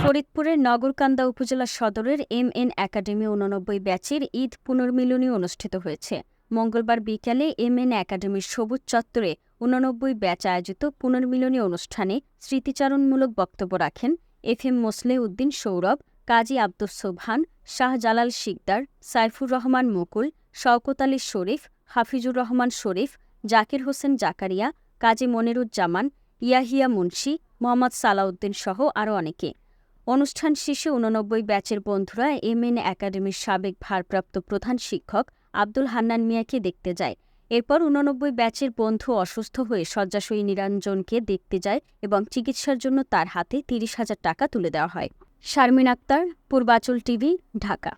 ফরিদপুরের নগরকান্দা উপজেলা সদরের এমএন একাডেমি ৮৯ ব্যাচের ঈদ পুনর্মিলনী অনুষ্ঠিত হয়েছে। মঙ্গলবার বিকেলে এমএন একাডেমির সবুজ চত্বরে ৮৯ ব্যাচ আয়োজিত পুনর্মিলনী অনুষ্ঠানে স্মৃতিচারণমূলক বক্তব্য রাখেন এফএম মোসলেহ উদ্দিন সৌরভ, কাজী আব্দুস সোবহান, শাহজালাল শিকদার, সাইফুর রহমান মুকুল, শওকত আলী শরীফ, হাফিজুর রহমান শরীফ, জাকির হোসেন জাকারিয়া, কাজী মনিরুজ্জামান, ইয়াহিয়া মুন্সি, মোহাম্মদ সালাউদ্দিন সহ আরও অনেকে। অনুষ্ঠান শেষে ৮৯ ব্যাচের বন্ধুরা এমএন একাডেমির সাবেক ভারপ্রাপ্ত প্রধান শিক্ষক আব্দুল হান্নান মিয়াকে দেখতে যায়। এরপর ৮৯ ব্যাচের বন্ধু অসুস্থ হয়ে শয্যাশয়ী নিরঞ্জনকে দেখতে যায় এবং চিকিৎসার জন্য তার হাতে ৩০,০০০ টাকা তুলে দেওয়া হয়। শারমিন আক্তার, পূর্বাচল টিভি, ঢাকা।